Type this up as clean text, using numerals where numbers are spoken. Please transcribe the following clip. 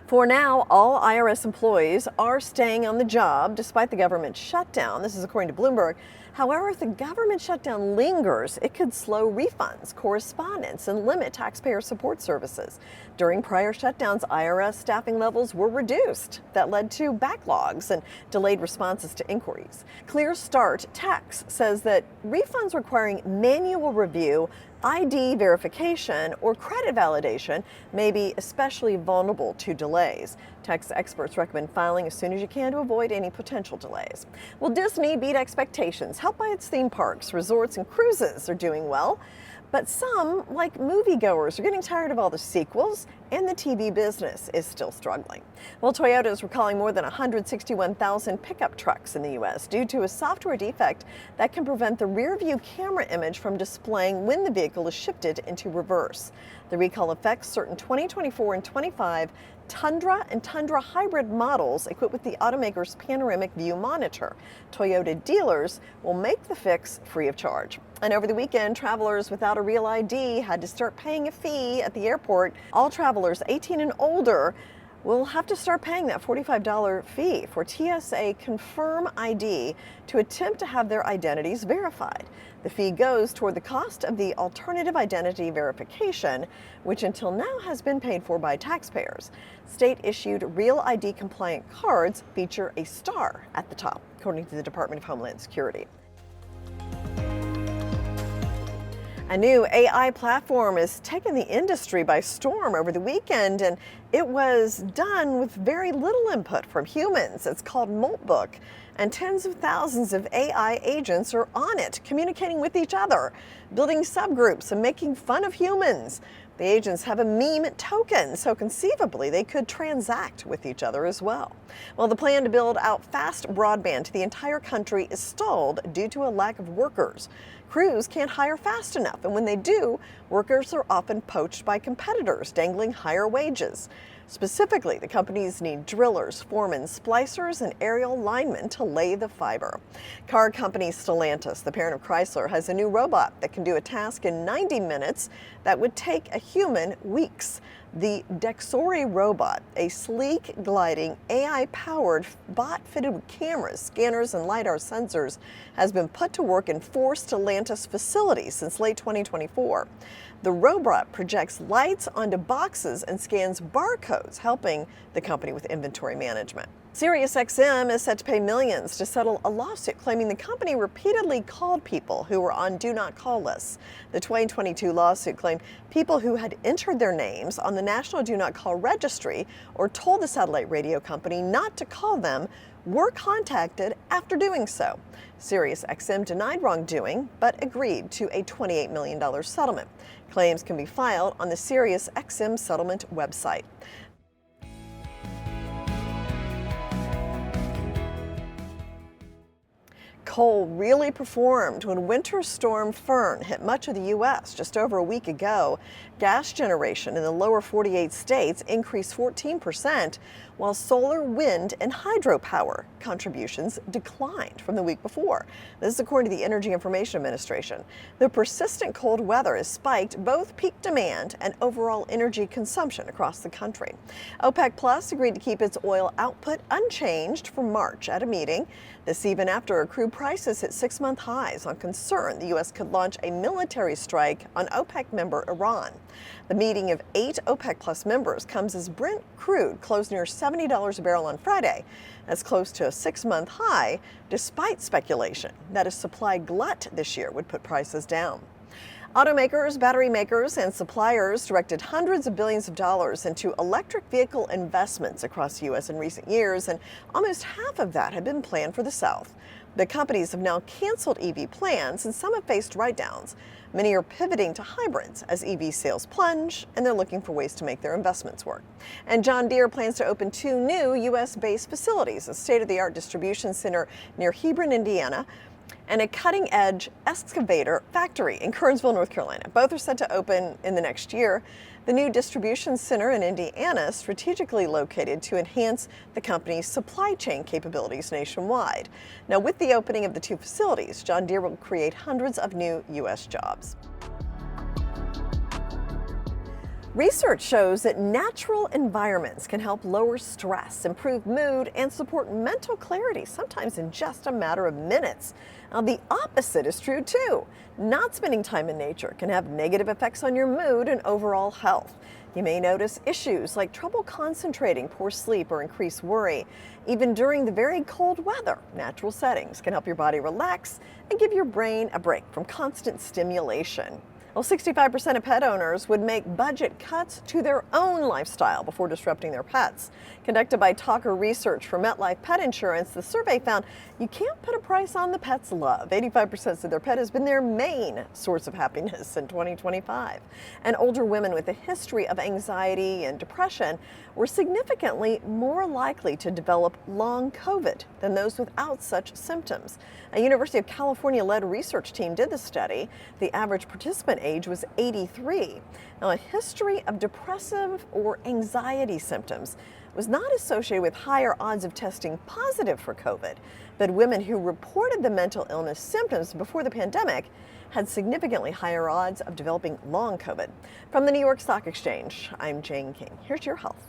For now, all IRS employees are staying on the job despite the government shutdown. This is according to Bloomberg. However, if the government shutdown lingers, it could slow refunds, correspondence, and limit taxpayer support services. During prior shutdowns, IRS staffing levels were reduced. That led to backlogs and delayed responses to inquiries. Clear Start Tax says that refunds requiring manual review, ID verification, or credit validation may be especially vulnerable to delays. Tax experts recommend filing as soon as you can to avoid any potential delays. Well, Disney beat expectations, helped by its theme parks, resorts, and cruises are doing well. But some, like moviegoers, are getting tired of all the sequels, and the TV business is still struggling. Well, Toyota is recalling more than 161,000 pickup trucks in the U.S. due to a software defect that can prevent the rear-view camera image from displaying when the vehicle is shifted into reverse. The recall affects certain 2024 and 25 Tundra and Tundra hybrid models equipped with the automaker's panoramic view monitor. Toyota dealers will make the fix free of charge. And over the weekend, travelers without a Real ID had to start paying a fee at the airport. All travelers 18 and older will have to start paying that $45 fee for TSA Confirm ID to attempt to have their identities verified. The fee goes toward the cost of the alternative identity verification, which until now has been paid for by taxpayers. State-issued Real ID compliant cards feature a star at the top, according to the Department of Homeland Security. A new AI platform has taken the industry by storm over the weekend, and it was done with very little input from humans. It's called Moltbook, and tens of thousands of AI agents are on it, communicating with each other, building subgroups, and making fun of humans. The agents have a meme token, so conceivably they could transact with each other as well. Well, the plan to build out fast broadband to the entire country is stalled due to a lack of workers. Crews can't hire fast enough, and when they do, workers are often poached by competitors, dangling higher wages. Specifically, the companies need drillers, foremen, splicers, and aerial linemen to lay the fiber. Car company Stellantis, the parent of Chrysler, has a new robot that can do a task in 90 minutes that would take a human weeks. The Dexori robot, a sleek, gliding, AI-powered bot fitted with cameras, scanners, and LiDAR sensors, has been put to work in 4 Stellantis facilities since late 2024. The robot projects lights onto boxes and scans barcodes, helping the company with inventory management. SiriusXM is set to pay millions to settle a lawsuit claiming the company repeatedly called people who were on do not call lists. The 2022 lawsuit claimed people who had entered their names on the National Do Not Call Registry or told the satellite radio company not to call them were contacted after doing so. SiriusXM denied wrongdoing but agreed to a $28 million settlement. Claims can be filed on the SiriusXM settlement website. Coal really performed when Winter Storm Fern hit much of the U.S. just over a week ago. Gas generation in the lower 48 states increased 14%, while solar, wind, and hydropower contributions declined from the week before. This is according to the Energy Information Administration. The persistent cold weather has spiked both peak demand and overall energy consumption across the country. OPEC Plus agreed to keep its oil output unchanged from March at a meeting. This even after crude prices hit 6-month highs on concern the U.S. could launch a military strike on OPEC member Iran. The meeting of 8 OPEC Plus members comes as Brent crude closed near $70 a barrel on Friday. That's close to a 6-month high, despite speculation that a supply glut this year would put prices down. Automakers, battery makers, and suppliers directed hundreds of billions of dollars into electric vehicle investments across the U.S. in recent years, and almost half of that had been planned for the South. The companies have now canceled EV plans, and some have faced write-downs. Many are pivoting to hybrids as EV sales plunge, and they're looking for ways to make their investments work. And John Deere plans to open 2 new U.S.-based facilities, a state-of-the-art distribution center near Hebron, Indiana, and a cutting-edge excavator factory in Kernsville, North Carolina. Both are set to open in the next year. The new distribution center in Indiana, strategically located to enhance the company's supply chain capabilities nationwide. Now, with the opening of the two facilities, John Deere will create hundreds of new U.S. jobs. Research shows that natural environments can help lower stress, improve mood, and support mental clarity, sometimes in just a matter of minutes. Now, the opposite is true too. Not spending time in nature can have negative effects on your mood and overall health. You may notice issues like trouble concentrating, poor sleep, or increased worry. Even during the very cold weather, natural settings can help your body relax and give your brain a break from constant stimulation. Well, 65% of pet owners would make budget cuts to their own lifestyle before disrupting their pets. Conducted by Talker Research for MetLife Pet Insurance, the survey found you can't put a price on the pet's love. 85% said their pet has been their main source of happiness in 2025. And older women with a history of anxiety and depression were significantly more likely to develop long COVID than those without such symptoms. A University of California-led research team did the study. The average participant age was 83. Now, a history of depressive or anxiety symptoms was not associated with higher odds of testing positive for COVID, but women who reported the mental illness symptoms before the pandemic had significantly higher odds of developing long COVID. From the New York Stock Exchange, I'm Jane King. Here's your health.